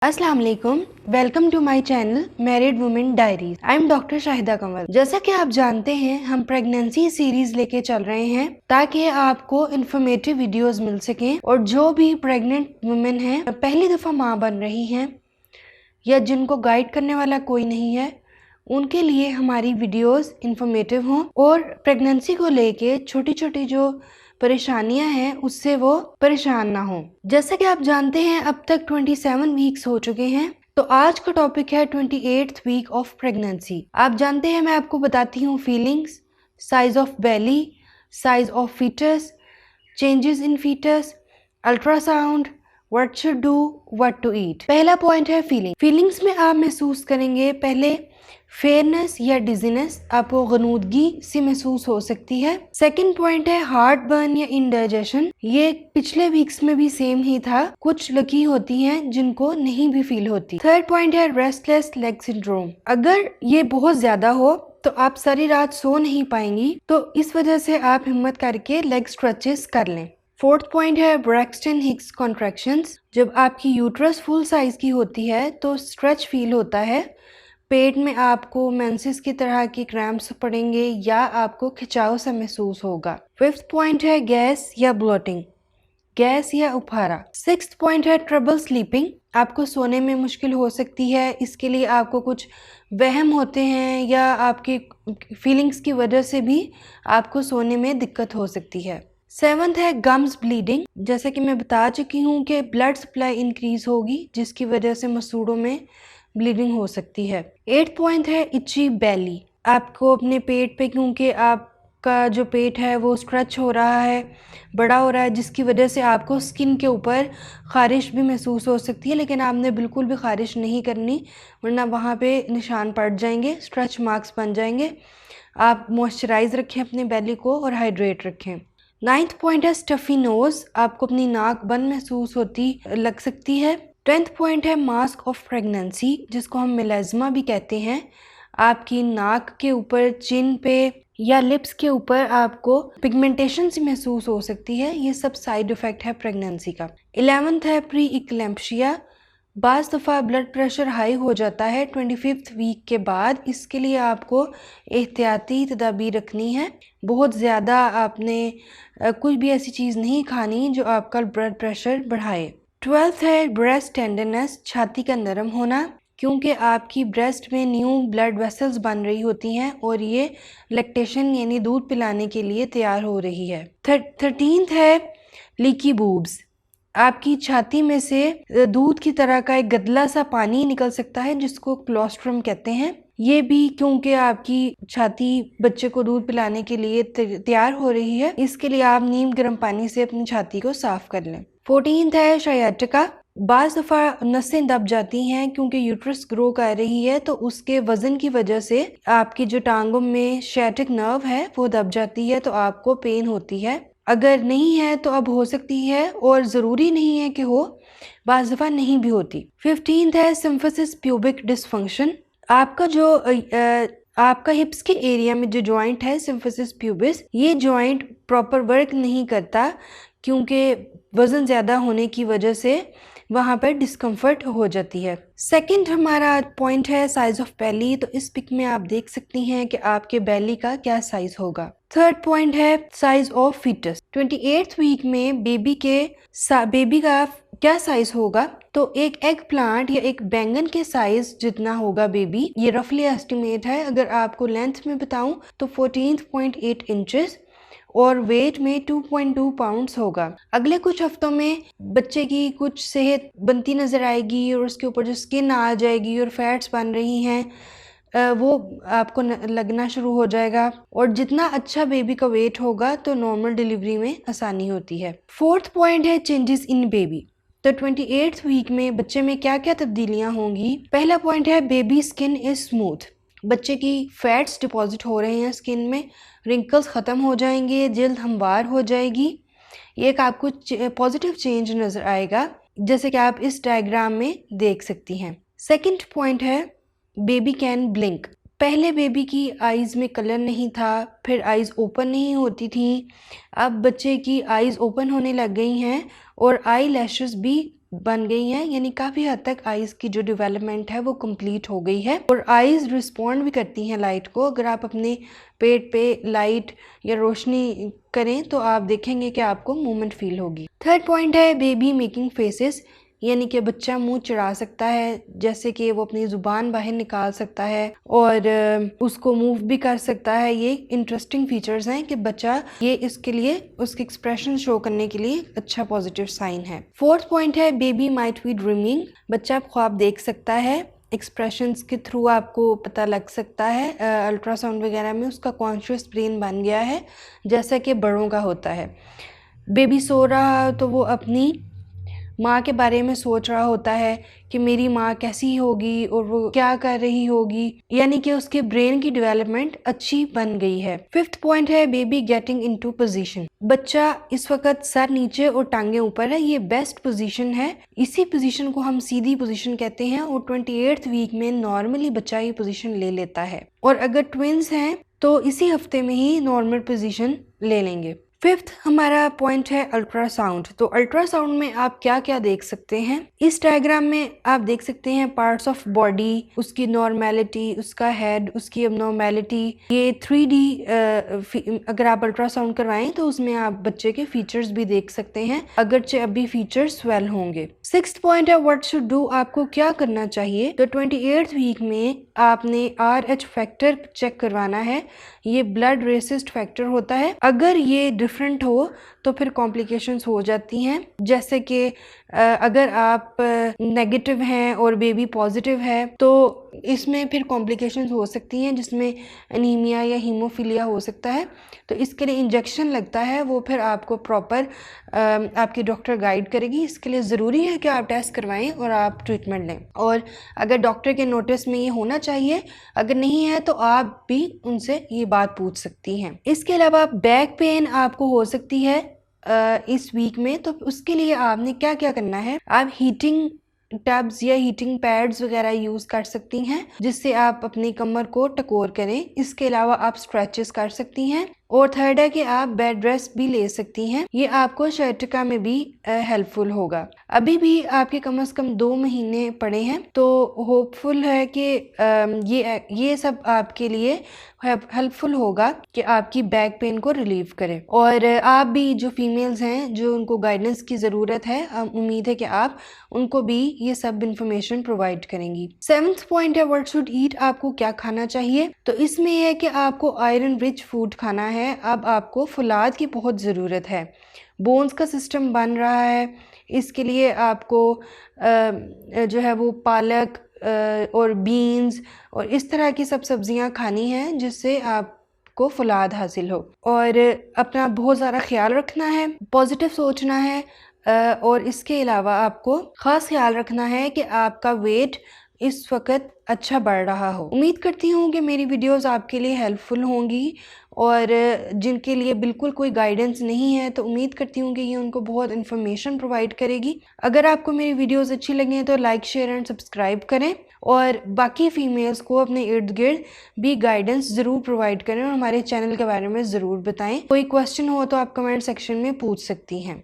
अस्सलाम वालेकुम, welcome to my channel married women diaries. I am doctor Shahida Kanwal. जैसा कि आप जानते हैं, हम प्रेगनेंसी सीरीज लेके चल रहे हैं ताकि आपको इन्फॉर्मेटिव वीडियोस मिल सकें और जो भी प्रेग्नेंट वुमेन हैं, पहली दफ़ा माँ बन रही हैं या जिनको गाइड करने वाला कोई नहीं है, उनके लिए हमारी वीडियोस इन्फॉर्मेटिव हों और प्रेगनेंसी को लेके छोटी छोटी जो परेशानियां हैं उससे वो परेशान ना हो। जैसा कि आप जानते हैं, अब तक 27 वीक्स हो चुके हैं, तो आज का टॉपिक है 28th वीक ऑफ प्रेगनेंसी। आप जानते हैं, मैं आपको बताती हूँ feelings, size of belly, size of foetus, changes in foetus, ultrasound, what should do, what to eat. पहला पॉइंट है फीलिंग। फीलिंग्स में आप महसूस करेंगे पहले फेयरनेस या डिजीनेस, आपको गनूदगी सी महसूस हो सकती है। सेकंड पॉइंट है हार्ट बर्न या इंडाइजेशन। ये पिछले वीक्स में भी सेम ही था, कुछ लकी होती हैं जिनको नहीं भी फील होती। थर्ड पॉइंट है रेस्टलेस लेग सिंड्रोम। अगर ये बहुत ज्यादा हो तो आप सारी रात सो नहीं पाएंगी, तो इस वजह से आप हिम्मत करके लेग स्ट्रेचेस कर लें। फोर्थ पॉइंट है ब्रैक्सटन हिक्स कॉन्ट्रैक्शंस। जब आपकी यूट्रस फुल साइज की होती है तो स्ट्रेच फील होता है, पेट में आपको मेंसेस की तरह की क्रैम्प्स पड़ेंगे या आपको खिंचाव सा महसूस होगा। फिफ्थ पॉइंट है गैस या ब्लोटिंग, गैस या उफारा। सिक्स्थ पॉइंट है ट्रबल स्लीपिंग। आपको सोने में मुश्किल हो सकती है, इसके लिए आपको कुछ वहम होते हैं या आपकी फीलिंग्स की वजह से भी आपको सोने में दिक्कत हो सकती है। सेवंथ है गम्स ब्लीडिंग। जैसे कि मैं बता चुकी हूँ कि ब्लड सप्लाई इंक्रीज होगी जिसकी वजह से मसूड़ों में ब्लीडिंग हो सकती है। 8th पॉइंट है इची बेली। आपको अपने पेट पे, क्योंकि आपका जो पेट है वो स्ट्रेच हो रहा है, बड़ा हो रहा है, जिसकी वजह से आपको स्किन के ऊपर ख़ारिश भी महसूस हो सकती है, लेकिन आपने बिल्कुल भी ख़ारिश नहीं करनी वरना वहाँ पे निशान पड़ जाएंगे, स्ट्रेच मार्क्स बन जाएंगे। आप मॉइस्चराइज रखें अपने बेली को और हाइड्रेट रखें। 9th पॉइंट है स्टफी नोज। आपको अपनी नाक बंद महसूस होती लग सकती है। 10th पॉइंट है मास्क ऑफ प्रेगनेंसी, जिसको हम मिलेज़मा भी कहते हैं। आपकी नाक के ऊपर, चिन पे या लिप्स के ऊपर आपको पिगमेंटेशन सी महसूस हो सकती है। ये सब साइड इफ़ेक्ट है प्रेगनेंसी का। 11th है प्री इक्लेम्पशिया। बाज़ दफ़ा ब्लड प्रेशर हाई हो जाता है 25th वीक के बाद, इसके लिए आपको एहतियाती तदाबीर रखनी है। बहुत ज़्यादा आपने कोई भी ऐसी चीज़ नहीं खानी जो आपका ब्लड प्रेशर बढ़ाए। 12th है ब्रेस्ट टेंडरनेस, छाती का नरम होना, क्योंकि आपकी ब्रेस्ट में न्यू ब्लड वेसल्स बन रही होती हैं और ये लैक्टेशन यानी दूध पिलाने के लिए तैयार हो रही है। 13th है लीकी बूब्स। आपकी छाती में से दूध की तरह का एक गदला सा पानी निकल सकता है जिसको क्लोस्ट्रम कहते हैं। ये भी क्योंकि आपकी छाती बच्चे को दूध पिलाने के लिए तैयार हो रही है, इसके लिए आप नीम गर्म पानी से अपनी छाती को साफ कर लें। 14th है शायाटिका। बाज़ दफ़ा नसें दब जाती हैं क्योंकि यूट्रस ग्रो कर रही है, तो उसके वज़न की वजह से आपकी जो टांगों में शैटिक नर्व है वो दब जाती है, तो आपको पेन होती है। अगर नहीं है तो अब हो सकती है और ज़रूरी नहीं है कि हो, बाज़ दफ़ा नहीं भी होती। 15th है सिम्फिसिस प्यूबिक डिसफंक्शन। आपका जो आपका हिप्स के एरिया में जो जॉइंट है सिम्फिसिस प्यूबिस, ये जॉइंट प्रॉपर वर्क नहीं करता क्योंकि वज़न ज़्यादा होने की वजह से वहाँ पर डिस्कम्फर्ट हो जाती है। सेकंड हमारा पॉइंट है साइज ऑफ बेली। तो इस पिक में आप देख सकती हैं कि आपके बेली का क्या साइज होगा। थर्ड पॉइंट है size of foetus. 28th week में बेबी का क्या साइज होगा, तो एक एग प्लांट या एक बैंगन के साइज जितना होगा बेबी, ये रफली एस्टिमेट है। अगर आपको लेंथ में बताऊं तो 14.8 इंचेस और वेट में 2.2 पाउंड्स होगा। अगले कुछ हफ्तों में बच्चे की कुछ सेहत बनती नजर आएगी और उसके ऊपर जो स्किन आ जाएगी और फैट्स बन रही हैं वो आपको लगना शुरू हो जाएगा, और जितना अच्छा बेबी का वेट होगा तो नॉर्मल डिलीवरी में आसानी होती है। फोर्थ पॉइंट है चेंजेस इन बेबी। तो 28th वीक में बच्चे में क्या क्या तब्दीलियां होंगी। पहला पॉइंट है बेबी स्किन इज स्मूथ। बच्चे की फैट्स डिपॉजिट हो रहे हैं स्किन में, रिंकल्स ख़त्म हो जाएंगे, जल्द हमवार हो जाएगी। ये एक आपको पॉजिटिव चेंज नज़र आएगा, जैसे कि आप इस डायग्राम में देख सकती हैं। सेकंड पॉइंट है बेबी कैन ब्लिंक। पहले बेबी की आइज़ में कलर नहीं था, फिर आइज़ ओपन नहीं होती थी, अब बच्चे की आइज़ ओपन होने लग गई हैं और आई लैशेस भी बन गई हैं, यानी काफ़ी हद तक आइज़ की जो डेवलपमेंट है वो कंप्लीट हो गई है और आइज़ रिस्पॉन्ड भी करती हैं लाइट को। अगर आप अपने पेट पे लाइट या रोशनी करें तो आप देखेंगे कि आपको मूवमेंट फील होगी। थर्ड पॉइंट है बेबी मेकिंग फेसेस, यानी कि बच्चा मुंह चढ़ा सकता है, जैसे कि वो अपनी ज़ुबान बाहर निकाल सकता है और उसको मूव भी कर सकता है। ये इंटरेस्टिंग फीचर्स हैं कि बच्चा ये इसके लिए उसके एक्सप्रेशन शो करने के लिए अच्छा पॉजिटिव साइन है। फोर्थ पॉइंट है बेबी माइट बी ड्रीमिंग, बच्चा ख्वाब देख सकता है, एक्सप्रेशंस के थ्रू आपको पता लग सकता है। अल्ट्रासाउंड वगैरह में उसका कॉन्शियस ब्रेन बन गया है जैसा कि बड़ों का होता है। बेबी सो रहा है तो वो अपनी माँ के बारे में सोच रहा होता है कि मेरी माँ कैसी होगी और वो क्या कर रही होगी, यानी कि उसके ब्रेन की डेवलपमेंट अच्छी बन गई है। फिफ्थ पॉइंट है बेबी गेटिंग इनटू पोजीशन, बच्चा इस वक्त सर नीचे और टांगे ऊपर है, ये बेस्ट पोजीशन है। इसी पोजीशन को हम सीधी पोजीशन कहते हैं और 28th वीक में नॉर्मली बच्चा ये पोजीशन ले लेता है और अगर ट्विंस हैं तो इसी हफ्ते में ही नॉर्मल पोजीशन ले लेंगे। फिफ्थ हमारा पॉइंट है अल्ट्रासाउंड। तो अल्ट्रासाउंड में आप क्या क्या देख सकते हैं, इस डायग्राम में आप देख सकते हैं पार्ट्स ऑफ बॉडी, उसकी नॉर्मेलिटी, उसका हेड, उसकी अबनॉर्मेलिटी। ये 3D अगर आप अल्ट्रासाउंड करवाएं तो उसमें आप बच्चे के फीचर्स भी देख सकते हैं, अगरचे अभी फीचर्स स्वेल होंगे। सिक्स्थ पॉइंट है व्हाट शुड डू, आपको क्या करना चाहिए। तो 28th वीक में आपने RH फैक्टर चेक करवाना है, ये ब्लड रेसिस्ट फैक्टर होता है। अगर ये डिफरेंट हो तो फिर कॉम्प्लिकेशंस हो जाती हैं, जैसे कि अगर आप नेगेटिव हैं और बेबी पॉजिटिव है तो इसमें फिर कॉम्प्लिकेशंस हो सकती हैं, जिसमें एनीमिया या हीमोफीलिया हो सकता है। तो इसके लिए इंजेक्शन लगता है, वो फिर आपको प्रॉपर आपकी डॉक्टर गाइड करेगी। इसके लिए ज़रूरी है कि आप टेस्ट करवाएं और आप ट्रीटमेंट लें, और अगर डॉक्टर के नोटिस में ये होना चाहिए, अगर नहीं है तो आप भी उनसे ये बात पूछ सकती हैं। इसके अलावा बैक पेन आपको हो सकती है इस वीक में, तो उसके लिए आपने क्या क्या करना है, आप हीटिंग टब्स या हीटिंग पैड्स वगैरह यूज़ कर सकती हैं जिससे आप अपनी कमर को टकोर करें। इसके अलावा आप स्ट्रेचेस कर सकती हैं और थर्ड है कि आप बेड रेस्ट भी ले सकती हैं, ये आपको sciatica में भी हेल्पफुल होगा। अभी भी आपके कम से कम 2 महीने पड़े हैं, तो होपफुल है कि ये सब आपके लिए हेल्पफुल होगा कि आपकी बैक पेन को रिलीव करे। और आप भी जो फीमेल्स हैं जो उनको गाइडेंस की ज़रूरत है, उम्मीद है कि आप उनको भी ये सब इंफॉर्मेशन प्रोवाइड करेंगी। 7th पॉइंट है व्हाट शुड ईट, आपको क्या खाना चाहिए। तो इसमें यह है कि आपको आयरन रिच फूड खाना है। अब आपको फुलाद की बहुत ज़रूरत है, बोन्स का सिस्टम बन रहा है, इसके लिए आपको जो है वो पालक और बीन्स और इस तरह की सब सब्जियां खानी हैं जिससे आपको फुलाद हासिल हो। और अपना बहुत ज़्यादा ख्याल रखना है, पॉजिटिव सोचना है और इसके अलावा आपको ख़ास ख्याल रखना है कि आपका वेट इस वक्त अच्छा बढ़ रहा हो। उम्मीद करती हूँ कि मेरी वीडियोस आपके लिए हेल्पफुल होंगी, और जिनके लिए बिल्कुल कोई गाइडेंस नहीं है तो उम्मीद करती हूँ कि ये उनको बहुत इन्फॉर्मेशन प्रोवाइड करेगी। अगर आपको मेरी वीडियोस अच्छी लगें तो लाइक, शेयर एंड सब्सक्राइब करें और बाकी फ़ीमेल्स को अपने इर्द गिर्द भी गाइडेंस ज़रूर प्रोवाइड करें और हमारे चैनल के बारे में ज़रूर बताएं। कोई क्वेश्चन हो तो आप कमेंट सेक्शन में पूछ सकती हैं।